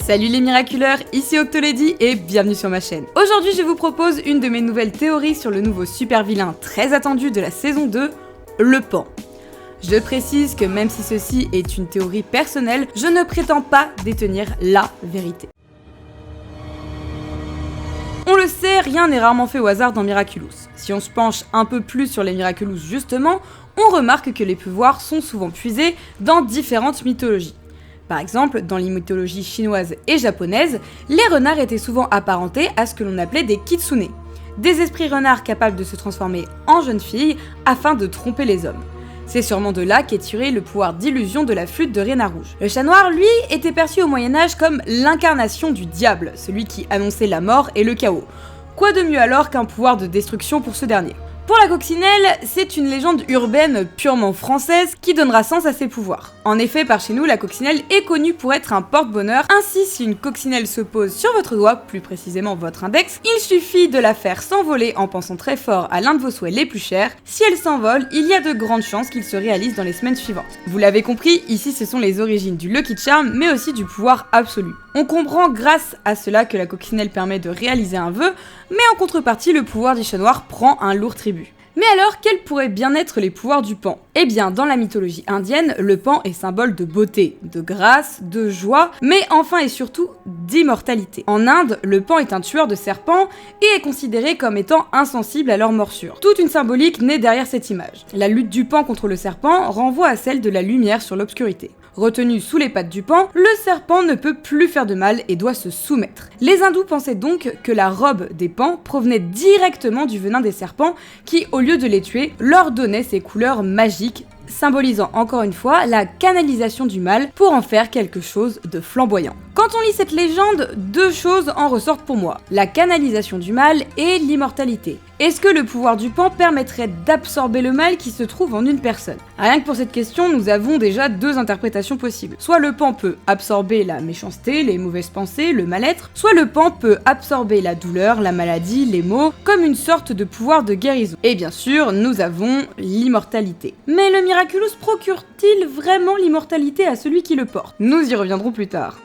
Salut les miraculeurs, ici Octolady et bienvenue sur ma chaîne. Aujourd'hui je vous propose une de mes nouvelles théories sur le nouveau super vilain très attendu de la saison 2, le Pan. Je précise que même si ceci est une théorie personnelle, je ne prétends pas détenir la vérité. On le sait, rien n'est rarement fait au hasard dans Miraculous. Si on se penche un peu plus sur les Miraculous justement, on remarque que les pouvoirs sont souvent puisés dans différentes mythologies. Par exemple, dans les mythologies chinoises et japonaises, les renards étaient souvent apparentés à ce que l'on appelait des kitsune, des esprits renards capables de se transformer en jeunes filles afin de tromper les hommes. C'est sûrement de là qu'est tiré le pouvoir d'illusion de la flûte de Réna Rouge. Le chat noir, lui, était perçu au Moyen-Âge comme l'incarnation du diable, celui qui annonçait la mort et le chaos. Quoi de mieux alors qu'un pouvoir de destruction pour ce dernier ? Pour la coccinelle, c'est une légende urbaine purement française qui donnera sens à ses pouvoirs. En effet, par chez nous, la coccinelle est connue pour être un porte-bonheur, ainsi si une coccinelle se pose sur votre doigt, plus précisément votre index, il suffit de la faire s'envoler en pensant très fort à l'un de vos souhaits les plus chers. Si elle s'envole, il y a de grandes chances qu'il se réalise dans les semaines suivantes. Vous l'avez compris, ici ce sont les origines du Lucky Charm, mais aussi du pouvoir absolu. On comprend grâce à cela que la coccinelle permet de réaliser un vœu, mais en contrepartie, le pouvoir du chat noir prend un lourd tribut. Mais alors, quels pourraient bien être les pouvoirs du Pan ? Eh bien, dans la mythologie indienne, le Pan est symbole de beauté, de grâce, de joie, mais enfin et surtout d'immortalité. En Inde, le Pan est un tueur de serpents et est considéré comme étant insensible à leurs morsures. Toute une symbolique naît derrière cette image. La lutte du Pan contre le serpent renvoie à celle de la lumière sur l'obscurité. Retenu sous les pattes du Pan, le serpent ne peut plus faire de mal et doit se soumettre. Les hindous pensaient donc que la robe des Pans provenait directement du venin des serpents qui, au lieu de les tuer, leur donnait ses couleurs magiques, symbolisant encore une fois la canalisation du mal pour en faire quelque chose de flamboyant. Quand on lit cette légende, deux choses en ressortent pour moi, la canalisation du mal et l'immortalité. Est-ce que le pouvoir du Pan permettrait d'absorber le mal qui se trouve en une personne ? Rien que pour cette question, nous avons déjà deux interprétations possibles. Soit le Pan peut absorber la méchanceté, les mauvaises pensées, le mal-être, soit le Pan peut absorber la douleur, la maladie, les maux, comme une sorte de pouvoir de guérison. Et bien sûr, nous avons l'immortalité. Mais le Miraculous procure-t-il vraiment l'immortalité à celui qui le porte ? Nous y reviendrons plus tard.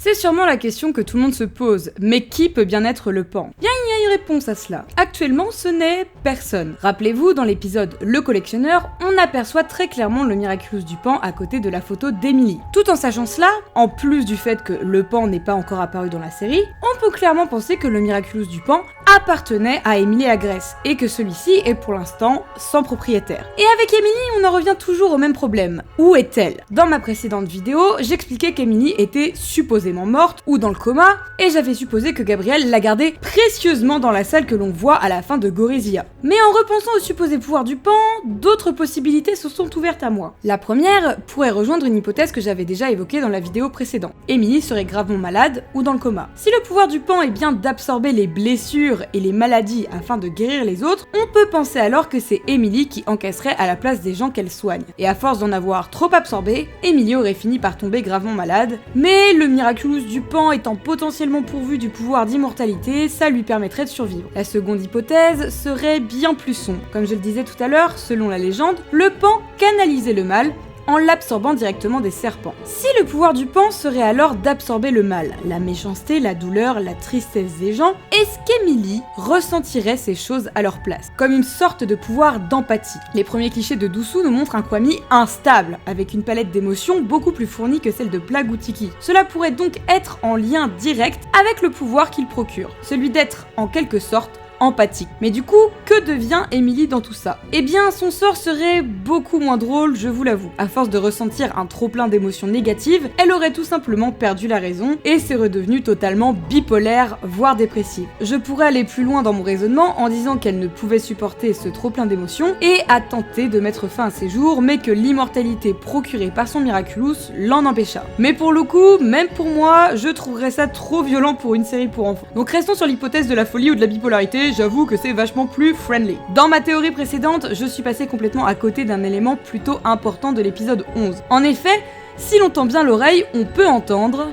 C'est sûrement la question que tout le monde se pose, mais qui peut bien être le Pan ? Bien, il y a une réponse à cela. Actuellement, ce n'est personne. Rappelez-vous, dans l'épisode Le Collectionneur, on aperçoit très clairement le Miraculous du Pan à côté de la photo d'Emily. Tout en sachant cela, en plus du fait que le Pan n'est pas encore apparu dans la série, on peut clairement penser que le Miraculous du Pan appartenait à Emily Agreste, et que celui-ci est pour l'instant sans propriétaire. Et avec Emily, on en revient toujours au même problème. Où est-elle ? Dans ma précédente vidéo, j'expliquais qu'Emily était supposément morte ou dans le coma, et j'avais supposé que Gabriel la gardait précieusement dans la salle que l'on voit à la fin de Gorizia. Mais en repensant au supposé pouvoir du Pan, d'autres possibilités se sont ouvertes à moi. La première pourrait rejoindre une hypothèse que j'avais déjà évoquée dans la vidéo précédente. Emily serait gravement malade ou dans le coma. Si le pouvoir du Pan est bien d'absorber les blessures et les maladies afin de guérir les autres, on peut penser alors que c'est Emily qui encaisserait à la place des gens qu'elle soigne. Et à force d'en avoir trop absorbé, Emily aurait fini par tomber gravement malade, mais le Miraculous du Pan étant potentiellement pourvu du pouvoir d'immortalité, ça lui permettrait de survivre. La seconde hypothèse serait bien plus sombre. Comme je le disais tout à l'heure, selon la légende, le Pan canalisait le mal en l'absorbant directement des serpents. Si le pouvoir du Pan serait alors d'absorber le mal, la méchanceté, la douleur, la tristesse des gens, est-ce qu'Emily ressentirait ces choses à leur place, comme une sorte de pouvoir d'empathie ? Les premiers clichés de Doucou nous montrent un Kwami instable, avec une palette d'émotions beaucoup plus fournie que celle de Plagg ou Tiki. Cela pourrait donc être en lien direct avec le pouvoir qu'il procure, celui d'être en quelque sorte empathique. Mais du coup, que devient Emily dans tout ça ? Eh bien, son sort serait beaucoup moins drôle, je vous l'avoue. À force de ressentir un trop-plein d'émotions négatives, elle aurait tout simplement perdu la raison et s'est redevenue totalement bipolaire, voire dépressive. Je pourrais aller plus loin dans mon raisonnement en disant qu'elle ne pouvait supporter ce trop-plein d'émotions et a tenté de mettre fin à ses jours, mais que l'immortalité procurée par son Miraculous l'en empêcha. Mais pour le coup, même pour moi, je trouverais ça trop violent pour une série pour enfants. Donc restons sur l'hypothèse de la folie ou de la bipolarité, j'avoue que c'est vachement plus friendly. Dans ma théorie précédente, je suis passée complètement à côté d'un élément plutôt important de l'épisode 11. En effet, si l'on tend bien l'oreille, on peut entendre...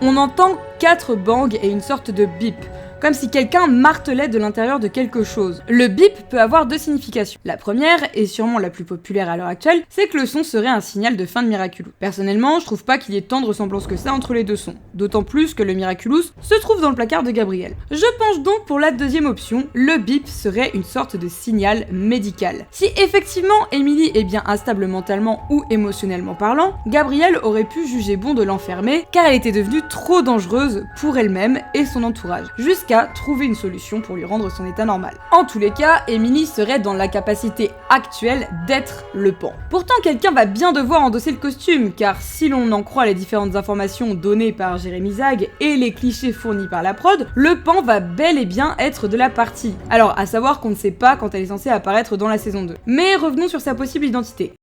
On entend 4 bangs et une sorte de bip, comme si quelqu'un martelait de l'intérieur de quelque chose. Le bip peut avoir deux significations. La première, et sûrement la plus populaire à l'heure actuelle, c'est que le son serait un signal de fin de Miraculous. Personnellement, je trouve pas qu'il y ait tant de ressemblance que ça entre les deux sons, d'autant plus que le Miraculous se trouve dans le placard de Gabriel. Je penche donc pour la deuxième option, le bip serait une sorte de signal médical. Si effectivement Emily est bien instable mentalement ou émotionnellement parlant, Gabriel aurait pu juger bon de l'enfermer car elle était devenue trop dangereuse pour elle-même et son entourage, jusqu'à trouver une solution pour lui rendre son état normal. En tous les cas, Emily serait dans la capacité actuelle d'être le pan. Pourtant, quelqu'un va bien devoir endosser le costume, car si l'on en croit les différentes informations données par Jérémy Zag et les clichés fournis par la prod, le pan va bel et bien être de la partie. Alors, à savoir qu'on ne sait pas quand elle est censée apparaître dans la saison 2. Mais revenons sur sa possible identité.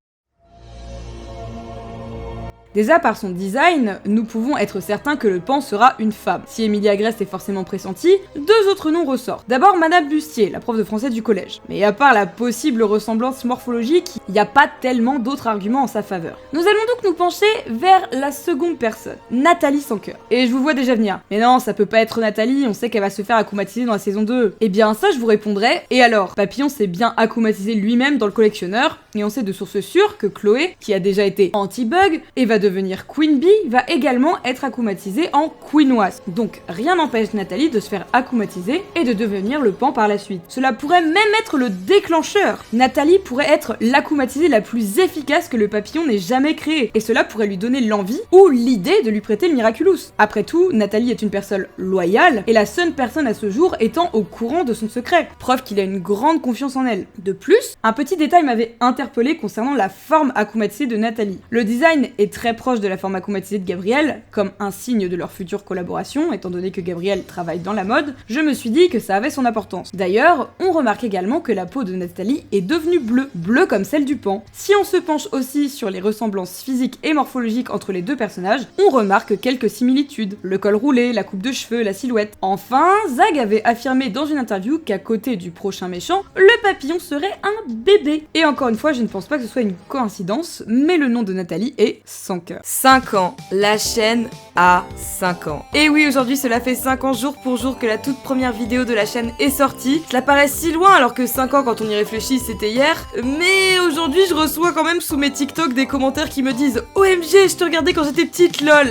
Déjà par son design, nous pouvons être certains que le pan sera une femme. Si Emilia Grest est forcément pressentie, deux autres noms ressortent. D'abord Madame Bustier, la prof de français du collège. Mais à part la possible ressemblance morphologique, il n'y a pas tellement d'autres arguments en sa faveur. Nous allons donc nous pencher vers la seconde personne, Nathalie Sancoeur. Et je vous vois déjà venir. Mais non, ça peut pas être Nathalie, on sait qu'elle va se faire akumatiser dans la saison 2. Eh bien ça je vous répondrai, et alors Papillon s'est bien akumatisé lui-même dans le collectionneur, et on sait de sources sûres que Chloé, qui a déjà été anti-bug, et va devenir Queen Bee, va également être akumatisée en Queen Wasp. Donc rien n'empêche Nathalie de se faire akumatiser et de devenir le pan par la suite. Cela pourrait même être le déclencheur. Nathalie pourrait être l'akumatisée la plus efficace que le papillon n'ait jamais créée, et cela pourrait lui donner l'envie ou l'idée de lui prêter le Miraculous. Après tout, Nathalie est une personne loyale, et la seule personne à ce jour étant au courant de son secret, preuve qu'il a une grande confiance en elle. De plus, un petit détail m'avait interpellé concernant la forme akumatisée de Nathalie. Le design est très proche de la forme akumatisée de Gabriel, comme un signe de leur future collaboration, étant donné que Gabriel travaille dans la mode, je me suis dit que ça avait son importance. D'ailleurs, on remarque également que la peau de Nathalie est devenue bleue comme celle du pan. Si on se penche aussi sur les ressemblances physiques et morphologiques entre les deux personnages, on remarque quelques similitudes. Le col roulé, la coupe de cheveux, la silhouette. Enfin, Zag avait affirmé dans une interview qu'à côté du prochain méchant, le papillon serait un bébé. Et encore une fois, je ne pense pas que ce soit une coïncidence, mais le nom de Nathalie est Sancoeur. 5 ans, la chaîne a 5 ans. Et oui, aujourd'hui cela fait 5 ans jour pour jour que la toute première vidéo de la chaîne est sortie. Cela paraît si loin alors que 5 ans quand on y réfléchit c'était hier. Mais aujourd'hui je reçois quand même sous mes TikTok des commentaires qui me disent « OMG, je te regardais quand j'étais petite, lol !»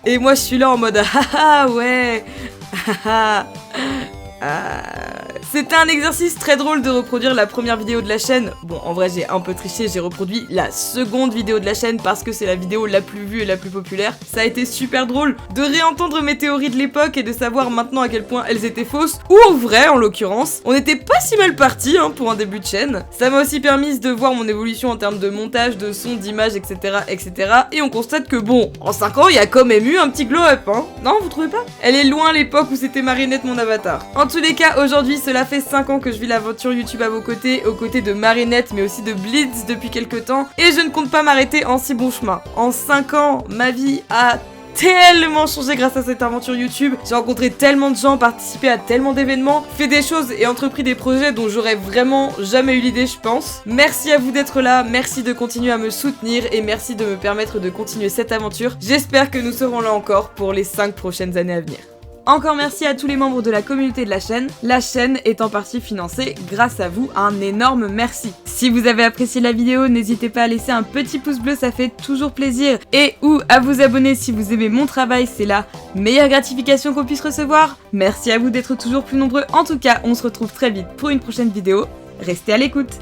Et moi je suis là en mode « Haha, ouais haha !» C'était un exercice très drôle de reproduire la première vidéo de la chaîne. Bon, en vrai, j'ai un peu triché, j'ai reproduit la seconde vidéo de la chaîne parce que c'est la vidéo la plus vue et la plus populaire. Ça a été super drôle de réentendre mes théories de l'époque et de savoir maintenant à quel point elles étaient fausses, ou en vrai, en l'occurrence. On était pas si mal partis, hein, pour un début de chaîne. Ça m'a aussi permis de voir mon évolution en termes de montage, de son, d'image, etc., etc. Et on constate que bon, en 5 ans, il y a quand même eu un petit glow-up, hein. Non, vous trouvez pas? Elle est loin l'époque où c'était Marinette mon avatar. En tous les cas, aujourd'hui, cela fait 5 ans que je vis l'aventure YouTube à vos côtés, aux côtés de Marinette, mais aussi de Blitz depuis quelques temps, et je ne compte pas m'arrêter en si bon chemin. En 5 ans, ma vie a tellement changé grâce à cette aventure YouTube. J'ai rencontré tellement de gens, participé à tellement d'événements, fait des choses et entrepris des projets dont j'aurais vraiment jamais eu l'idée, je pense. Merci à vous d'être là, merci de continuer à me soutenir et merci de me permettre de continuer cette aventure. J'espère que nous serons là encore pour les 5 prochaines années à venir. Encore merci à tous les membres de la communauté de la chaîne est en partie financée grâce à vous, un énorme merci. Si vous avez apprécié la vidéo, n'hésitez pas à laisser un petit pouce bleu, ça fait toujours plaisir, et ou à vous abonner si vous aimez mon travail, c'est la meilleure gratification qu'on puisse recevoir. Merci à vous d'être toujours plus nombreux, en tout cas on se retrouve très vite pour une prochaine vidéo, restez à l'écoute.